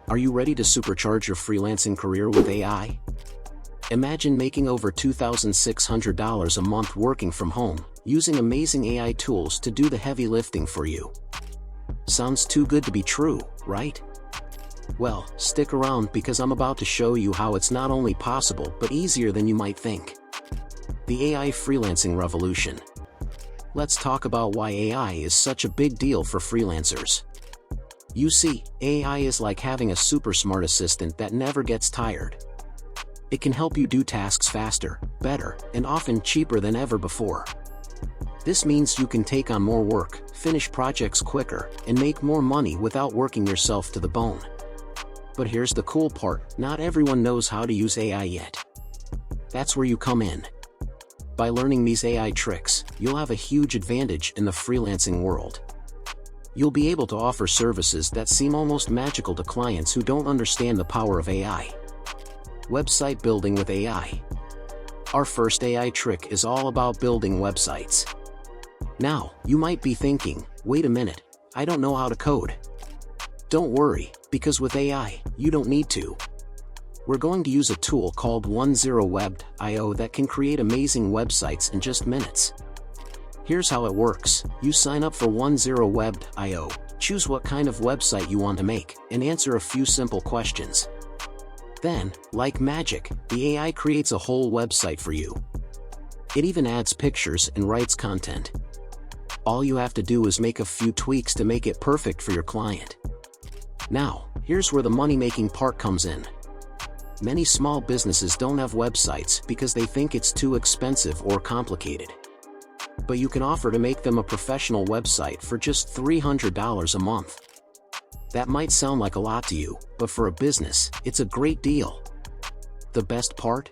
Are you ready to supercharge your freelancing career with AI? Imagine making over $2,600 a month working from home, using amazing AI tools to do the heavy lifting for you. Sounds too good to be true, right? Well, stick around because I'm about to show you how it's not only possible but easier than you might think. The AI freelancing revolution. Let's talk about why AI is such a big deal for freelancers. You see, AI is like having a super smart assistant that never gets tired. It can help you do tasks faster, better, and often cheaper than ever before. This means you can take on more work, finish projects quicker, and make more money without working yourself to the bone. But here's the cool part, not everyone knows how to use AI yet. That's where you come in. By learning these AI tricks, you'll have a huge advantage in the freelancing world. You'll be able to offer services that seem almost magical to clients who don't understand the power of AI. Website building with AI. Our first AI trick is all about building websites. Now, you might be thinking, wait a minute, I don't know how to code. Don't worry, because with AI, you don't need to. We're going to use a tool called 10web.io that can create amazing websites in just minutes. Here's how it works. You sign up for 10web.io, choose what kind of website you want to make, and answer a few simple questions. Then, like magic, the AI creates a whole website for you. It even adds pictures and writes content. All you have to do is make a few tweaks to make it perfect for your client. Now, here's where the money-making part comes in. Many small businesses don't have websites because they think it's too expensive or complicated. But you can offer to make them a professional website for just $300 a month. That might sound like a lot to you, but for a business, it's a great deal. The best part?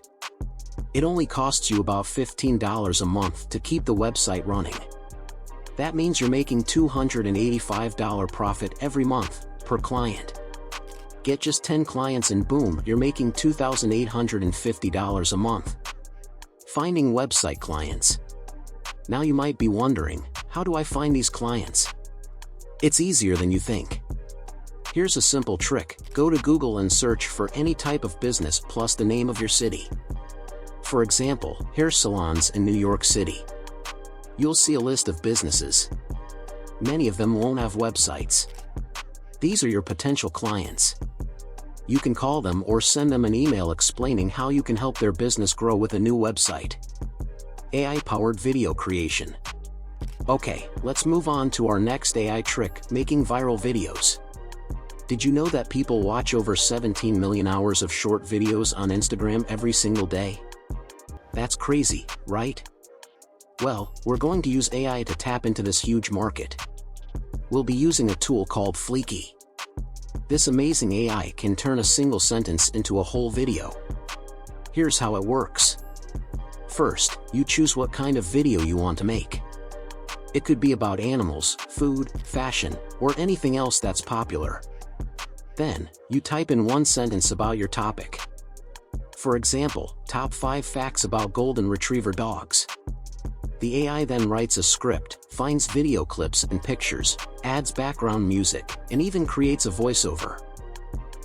It only costs you about $15 a month to keep the website running. That means you're making $285 profit every month, per client. Get just 10 clients and boom, you're making $2,850 a month. Finding website clients. Now you might be wondering, how do I find these clients? It's easier than you think. Here's a simple trick. Go to Google and search for any type of business plus the name of your city. For example, hair salons in New York City. You'll see a list of businesses. Many of them won't have websites. These are your potential clients. You can call them or send them an email explaining how you can help their business grow with a new website. AI-powered video creation. Okay, let's move on to our next AI trick, making viral videos. Did you know that people watch over 17 million hours of short videos on Instagram every single day? That's crazy, right? Well, we're going to use AI to tap into this huge market. We'll be using a tool called Fleeky. This amazing AI can turn a single sentence into a whole video. Here's how it works. First, you choose what kind of video you want to make. It could be about animals, food, fashion, or anything else that's popular. Then, you type in one sentence about your topic. For example, top 5 facts about golden retriever dogs. The AI then writes a script, finds video clips and pictures, adds background music, and even creates a voiceover.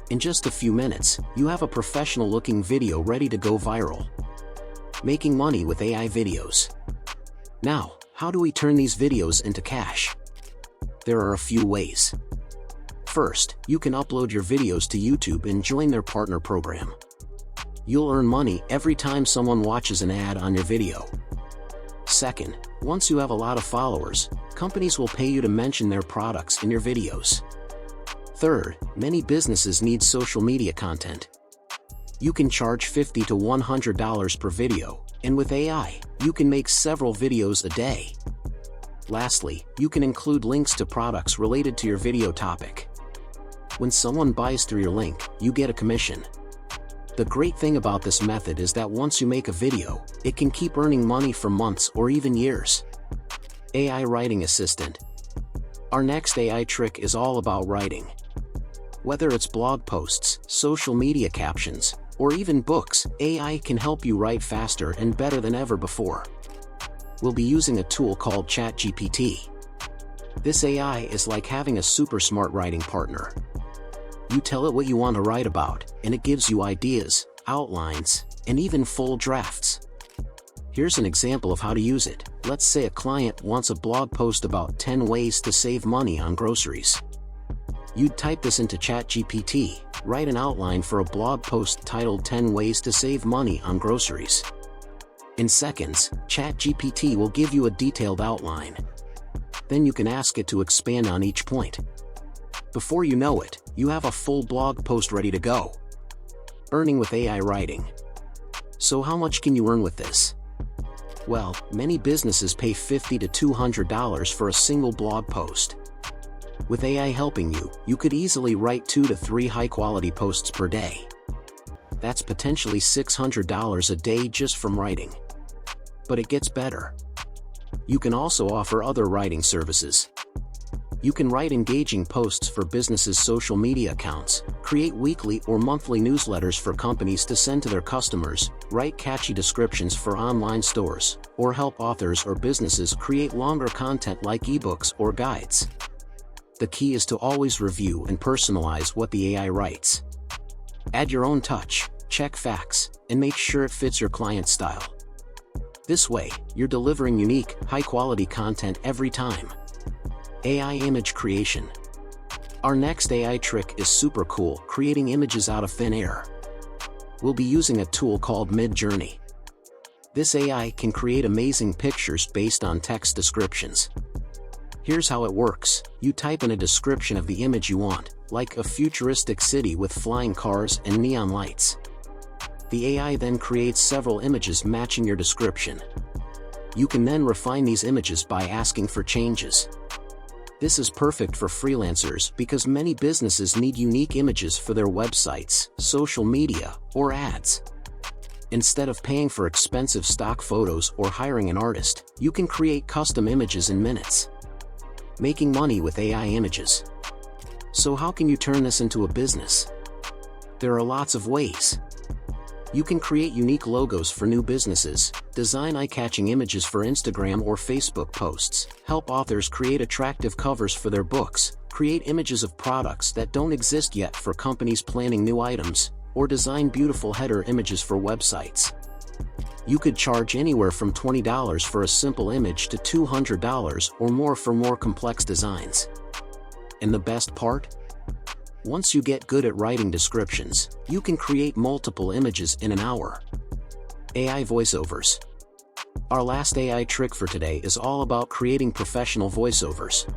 In just a few minutes, you have a professional-looking video ready to go viral. Making money with AI videos. Now, how do we turn these videos into cash? There are a few ways. First, you can upload your videos to YouTube and join their partner program. You'll earn money every time someone watches an ad on your video. Second, once you have a lot of followers, companies will pay you to mention their products in your videos. Third, many businesses need social media content. You can charge $50 to $100 per video, and with AI, you can make several videos a day. Lastly, you can include links to products related to your video topic. When someone buys through your link, you get a commission. The great thing about this method is that once you make a video, it can keep earning money for months or even years. AI Writing Assistant. Our next AI trick is all about writing. Whether it's blog posts, social media captions, or even books, AI can help you write faster and better than ever before. We'll be using a tool called ChatGPT. This AI is like having a super smart writing partner. You tell it what you want to write about, and it gives you ideas, outlines, and even full drafts. Here's an example of how to use it. Let's say a client wants a blog post about 10 ways to save money on groceries. You'd type this into ChatGPT, write an outline for a blog post titled 10 Ways to Save Money on Groceries. In seconds, ChatGPT will give you a detailed outline. Then you can ask it to expand on each point. Before you know it, you have a full blog post ready to go. Earning with AI writing. So how much can you earn with this? Well, many businesses pay $50 to $200 for a single blog post. With AI helping you, you could easily write 2 to 3 high-quality posts per day. That's potentially $600 a day just from writing. But it gets better. You can also offer other writing services. You can write engaging posts for businesses' social media accounts, create weekly or monthly newsletters for companies to send to their customers, write catchy descriptions for online stores, or help authors or businesses create longer content like ebooks or guides. The key is to always review and personalize what the AI writes. Add your own touch, check facts, and make sure it fits your client's style. This way, you're delivering unique, high-quality content every time. AI image creation. Our next AI trick is super cool, creating images out of thin air. We'll be using a tool called Midjourney. This AI can create amazing pictures based on text descriptions. Here's how it works. You type in a description of the image you want, like a futuristic city with flying cars and neon lights. The AI then creates several images matching your description. You can then refine these images by asking for changes. This is perfect for freelancers because many businesses need unique images for their websites, social media, or ads. Instead of paying for expensive stock photos or hiring an artist, you can create custom images in minutes. Making money with AI images. So how can you turn this into a business? There are lots of ways. You can create unique logos for new businesses, design eye-catching images for Instagram or Facebook posts, help authors create attractive covers for their books, create images of products that don't exist yet for companies planning new items, or design beautiful header images for websites. You could charge anywhere from $20 for a simple image to $200 or more for more complex designs. And the best part? Once you get good at writing descriptions, you can create multiple images in an hour. AI voiceovers. Our last AI trick for today is all about creating professional voiceovers.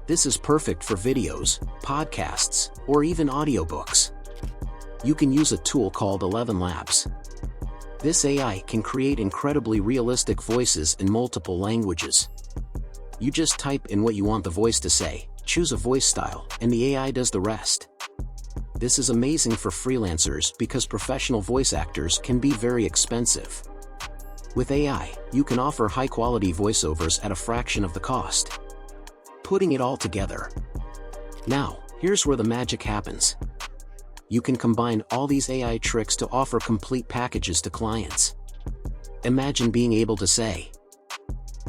This is perfect for videos, podcasts, or even audiobooks. You can use a tool called 11 Labs. This AI can create incredibly realistic voices in multiple languages. You just type in what you want the voice to say, choose a voice style, and the AI does the rest. This is amazing for freelancers because professional voice actors can be very expensive. With AI, you can offer high-quality voiceovers at a fraction of the cost. Putting it all together. Now, here's where the magic happens. You can combine all these AI tricks to offer complete packages to clients. Imagine being able to say,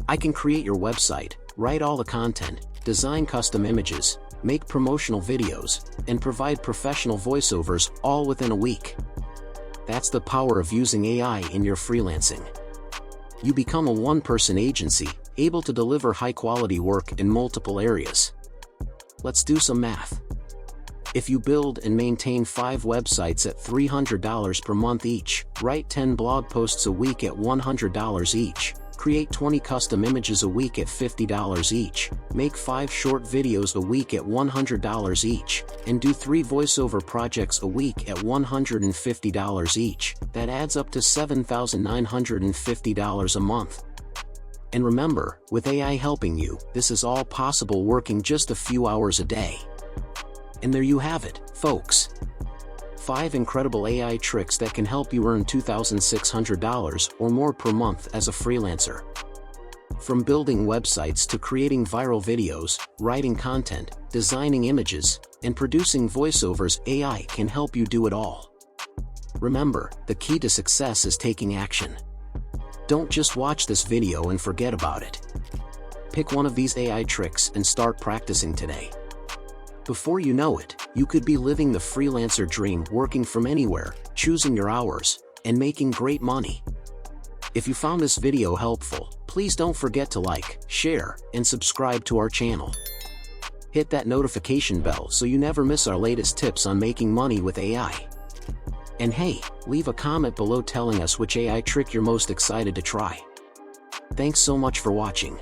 I can create your website, write all the content, design custom images, make promotional videos, and provide professional voiceovers all within a week. That's the power of using AI in your freelancing. You become a one-person agency, able to deliver high-quality work in multiple areas. Let's do some math. If you build and maintain 5 websites at $300 per month each, write 10 blog posts a week at $100 each, create 20 custom images a week at $50 each, make 5 short videos a week at $100 each, and do 3 voiceover projects a week at $150 each, that adds up to $7,950 a month. And remember, with AI helping you, this is all possible working just a few hours a day. And there you have it, folks. 5 incredible AI tricks that can help you earn $2,600 or more per month as a freelancer. From building websites to creating viral videos, writing content, designing images, and producing voiceovers, AI can help you do it all. Remember, the key to success is taking action. Don't just watch this video and forget about it. Pick one of these AI tricks and start practicing today. Before you know it, you could be living the freelancer dream, working from anywhere, choosing your hours, and making great money. If you found this video helpful, please don't forget to like, share, and subscribe to our channel. Hit that notification bell so you never miss our latest tips on making money with AI. And hey, leave a comment below telling us which AI trick you're most excited to try. Thanks so much for watching.